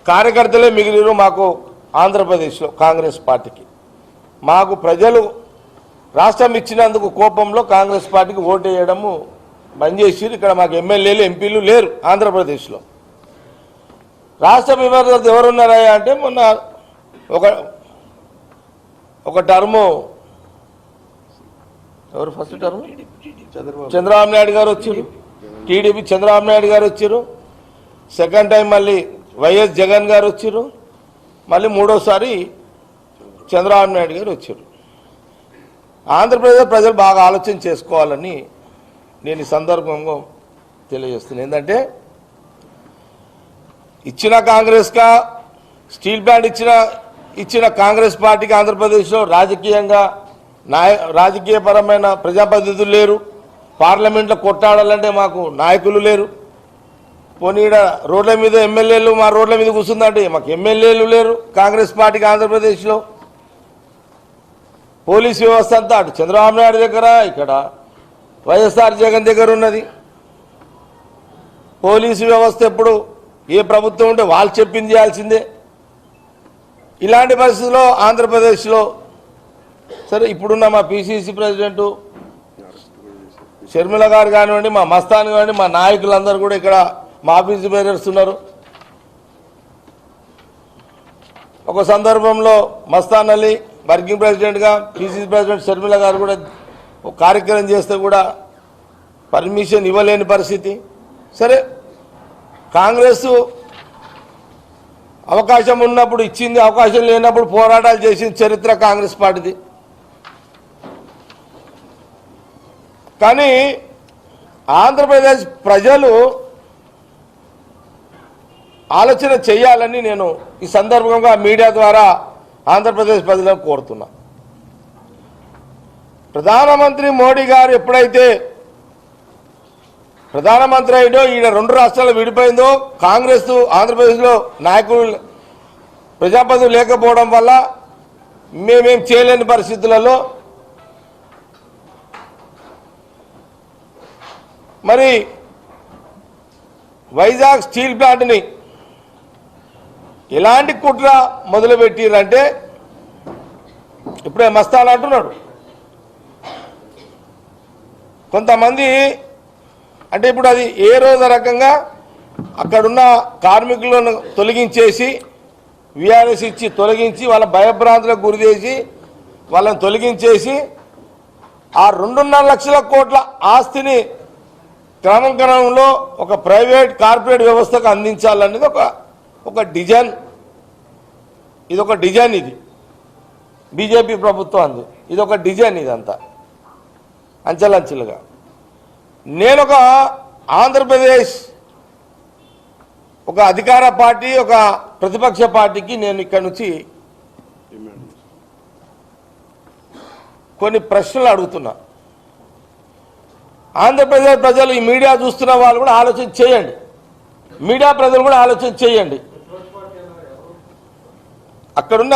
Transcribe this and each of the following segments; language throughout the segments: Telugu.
కార్యకర్తలే మిగిలిరు మాకు ఆంధ్రప్రదేశ్లో కాంగ్రెస్ పార్టీకి. మాకు ప్రజలు రాష్ట్రం ఇచ్చినందుకు కోపంలో కాంగ్రెస్ పార్టీకి ఓటు వేయడము బంద్ చేసిరు. ఇక్కడ మాకు ఎమ్మెల్యేలు ఎంపీలు లేరు ఆంధ్రప్రదేశ్లో. రాష్ట్ర విమర్శలు ఎవరున్నారా అంటే మొన్న ఒక టర్ము ఎవరు ఫస్ట్ టర్మ్ చంద్రబాబు నాయుడు గారు వచ్చారు, టీడీపీ చంద్రబాబు నాయుడు గారు వచ్చారు. సెకండ్ టైం మళ్ళీ వైఎస్ జగన్ గారు వచ్చారు. మళ్ళీ మూడోసారి చంద్రబాబు నాయుడు గారు వచ్చారు. ఆంధ్రప్రదేశ్ ప్రజలు బాగా ఆలోచన చేసుకోవాలని నేను ఈ సందర్భంగా తెలియజేస్తున్నాను. ఏంటంటే ఇచ్చిన కాంగ్రెస్గా స్టీల్ ప్లాంట్ ఇచ్చిన కాంగ్రెస్ పార్టీకి ఆంధ్రప్రదేశ్లో రాజకీయంగా రాజకీయపరమైన ప్రజాప్రతినిధులు లేరు. పార్లమెంట్లో కొట్టాడాలంటే మాకు నాయకులు లేరు. పోనీ రోడ్ల మీద ఎమ్మెల్యేలు మా రోడ్ల మీద కూర్చుందంటే మాకు ఎమ్మెల్యేలు లేరు కాంగ్రెస్ పార్టీకి ఆంధ్రప్రదేశ్లో. పోలీస్ వ్యవస్థ అంతా అటు చంద్రబాబు నాయుడు దగ్గర, ఇక్కడ వైఎస్ఆర్ జగన్ దగ్గర ఉన్నది. పోలీసు వ్యవస్థ ఎప్పుడు ఏ ప్రభుత్వం ఉంటే వాళ్ళు చెప్పింది చేయాల్సిందే. ఇలాంటి పరిస్థితుల్లో ఆంధ్రప్రదేశ్లో సరే ఇప్పుడున్న మా పిసిసి ప్రెసిడెంటు షర్మిల గారు కానివ్వండి, మా మస్తాన్ కానివ్వండి, మా నాయకులందరూ కూడా ఇక్కడ మా ఆఫీసు బేరర్స్ ఉన్నారు. ఒక సందర్భంలో మస్తాన్ అలీ వర్కింగ్ ప్రెసిడెంట్గా, పిసిసి ప్రెసిడెంట్ షర్మిల గారు కూడా ఒక కార్యక్రమం చేస్తే కూడా పర్మిషన్ ఇవ్వలేని పరిస్థితి. సరే కాంగ్రెస్ అవకాశం ఉన్నప్పుడు ఇచ్చింది, అవకాశం లేనప్పుడు పోరాటాలు చేసిన చరిత్ర కాంగ్రెస్ పార్టీది. కానీ ఆంధ్రప్రదేశ్ ప్రజలు ఆలోచన చేయాలని నేను ఈ సందర్భంగా మీడియా ద్వారా ఆంధ్రప్రదేశ్ ప్రజలను కోరుతున్నా. ప్రధానమంత్రి మోడీ గారు ఎప్పుడైతే ప్రధానమంత్రి అయ్యో ఈయన రెండు రాష్ట్రాలు విడిపోయిందో, కాంగ్రెస్ ఆంధ్రప్రదేశ్లో నాయకులు ప్రజాప్రతినిధులు లేకపోవడం వల్ల మేమేం చేయలేని పరిస్థితులలో మరి వైజాగ్ స్టీల్ ప్లాంట్ని ఎలాంటి కుట్ర మొదలుపెట్టిరంటే ఇప్పుడే మస్తాన్ అంటున్నాడు. కొంతమంది అంటే ఇప్పుడు అది ఏ రోజు రకంగా అక్కడున్న కార్మికులను తొలగించేసి విఆర్ఎస్ ఇచ్చి తొలగించి వాళ్ళ భయభ్రాంతులకు గురి చేసి వాళ్ళని తొలగించేసి ఆ 2.5 లక్షల కోట్ల ఆస్తిని క్రమంలో ఒక ప్రైవేట్ కార్పొరేట్ వ్యవస్థకు అందించాలనేది ఒక డిజైన్. ఇది ఒక డిజైన్. ఇది బీజేపీ ప్రభుత్వం అంది. ఇది ఒక డిజైన్. ఇదంతా అంచెలంచెలుగా నేను ఒక ఆంధ్రప్రదేశ్ ఒక అధికార పార్టీ ఒక ప్రతిపక్ష పార్టీకి నేను ఇక్కడ నుంచి కొన్ని ప్రశ్నలు అడుగుతున్నా. ఆంధ్రప్రదేశ్ ప్రజలు ఈ మీడియా చూస్తున్న వాళ్ళు కూడా ఆలోచన చేయండి. మీడియా ప్రజలు కూడా ఆలోచన చేయండి. అక్కడున్న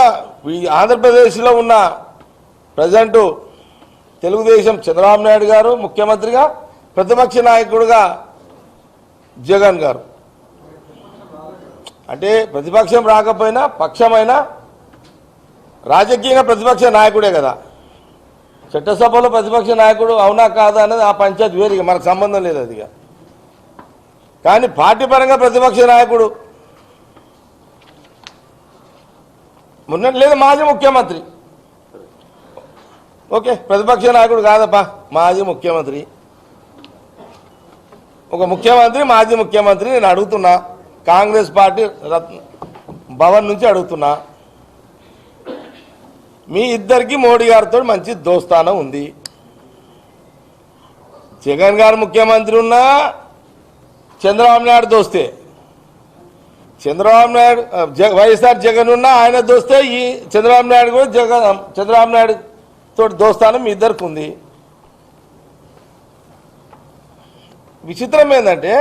ఈ ఆంధ్రప్రదేశ్లో ఉన్న ప్రజెంటు తెలుగుదేశం చంద్రబాబు నాయుడు గారు ముఖ్యమంత్రిగా, ప్రతిపక్ష నాయకుడుగా జగన్ గారు. అంటే ప్రతిపక్షం రాకపోయినా పక్షమైనా రాజకీయంగా ప్రతిపక్ష నాయకుడే కదా. చట్టసభలో ప్రతిపక్ష నాయకుడు అవునా కాదా అనేది ఆ పంచాయతీ వేరుగా మనకు సంబంధం లేదు అదిగా. కానీ పార్టీ పరంగా ప్రతిపక్ష నాయకుడు మొన్న లేదు మాజీ ముఖ్యమంత్రి. ఓకే ప్రతిపక్ష నాయకుడు కాదప్పా, మాజీ ముఖ్యమంత్రి. ఒక ముఖ్యమంత్రి మాజీ ముఖ్యమంత్రి నేను అడుగుతున్నా, కాంగ్రెస్ పార్టీ భవన్ నుంచి అడుగుతున్నా. మీ ఇద్దరికి మోడీ గారితో మంచి దోస్తానం ఉంది. జగన్ గారు ముఖ్యమంత్రి ఉన్నా చంద్రబాబు నాయుడు దోస్తే, చంద్రబాబు నాయుడు వైఎస్ఆర్ జగన్ ఉన్నా ఆయన దోస్తే ఈ చంద్రబాబు నాయుడు కూడా చంద్రబాబు నాయుడు తోటి దోస్తానం మీ ఇద్దరికి ఉంది. విచిత్రం ఏంటంటే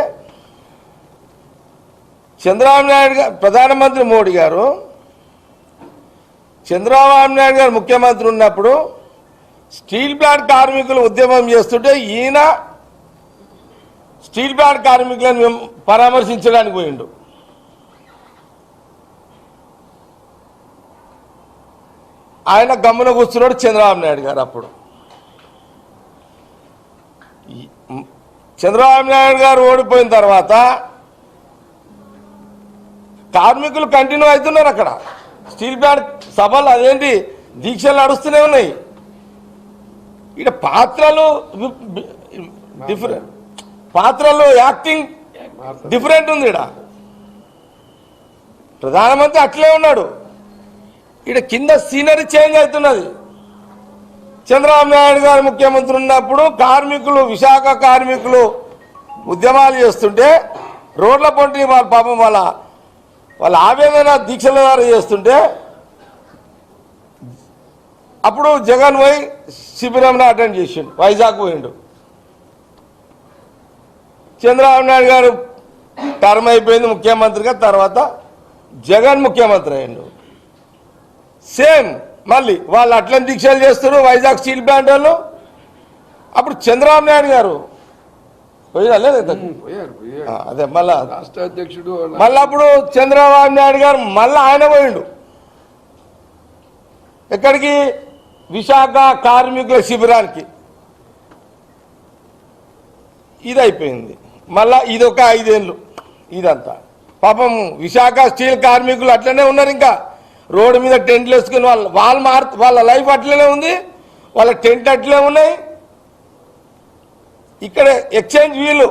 చంద్రబాబు నాయుడు గారు ప్రధానమంత్రి మోడీ గారు చంద్రబాబు నాయుడు గారు ముఖ్యమంత్రి ఉన్నప్పుడు స్టీల్ ప్లాంట్ కార్మికులు ఉద్యమం చేస్తుంటే ఈయన స్టీల్ ప్లాంట్ కార్మికులను పరామర్శించడానికి పోయిండు. ఆయన గమ్మున కూర్చున్నాడు చంద్రబాబు నాయుడు గారు. అప్పుడు చంద్రబాబు నాయుడు గారు ఓడిపోయిన తర్వాత కార్మికులు కంటిన్యూ అవుతున్నారు. అక్కడ స్టీల్ ప్లాంట్ సభలు అదేంటి దీక్షలు నడుస్తూనే ఉన్నాయి. ఇక్కడ పాత్రలు డిఫరెంట్, పాత్రలు యాక్టింగ్ డిఫరెంట్ ఉంది. ఇక్కడ ప్రధానమంత్రి అట్లే ఉన్నాడు. ఇక్కడ కింద సీనరీ చేంజ్ అవుతున్నది. చంద్రబాబు నాయుడు గారు ముఖ్యమంత్రి ఉన్నప్పుడు కార్మికులు, విశాఖ కార్మికులు ఉద్యమాలు చేస్తుంటే రోడ్ల పొంటి వాళ్ళ పాపం వాళ్ళ ఆవేదన దీక్షల ద్వారా చేస్తుంటే అప్పుడు జగన్ పోయి శిబిరంలో అటెండ్ చేసిండు, వైజాగ్ పోయిండు. చంద్రబాబు నాయుడు గారు టర్మ్ అయిపోయింది ముఖ్యమంత్రిగా, తర్వాత జగన్ ముఖ్యమంత్రి అయ్యిండు. సేమ్ మళ్ళీ వాళ్ళు అట్లని దీక్షలు చేస్తారు వైజాగ్ స్టీల్ ప్లాంట్ వాళ్ళు. అప్పుడు చంద్రబాబు నాయుడు గారు పోయినా లేదు అదే మళ్ళా రాష్ట్ర అధ్యక్షుడు మళ్ళీ అప్పుడు చంద్రబాబు నాయుడు గారు మళ్ళీ ఆయన పోయిండు ఎక్కడికి, విశాఖ కార్మికుల శిబిరానికి. ఇది అయిపోయింది. మళ్ళా ఇదొక 5 ఏళ్ళు ఇదంతా. పాపం విశాఖ స్టీల్ కార్మికులు అట్లనే ఉన్నారు. ఇంకా రోడ్డు మీద టెంట్లు వేసుకుని వాళ్ళ లైఫ్ అట్లనే ఉంది, వాళ్ళ టెంట్ అట్లే ఉన్నాయి. ఇక్కడ ఎక్స్చేంజ్ వీలు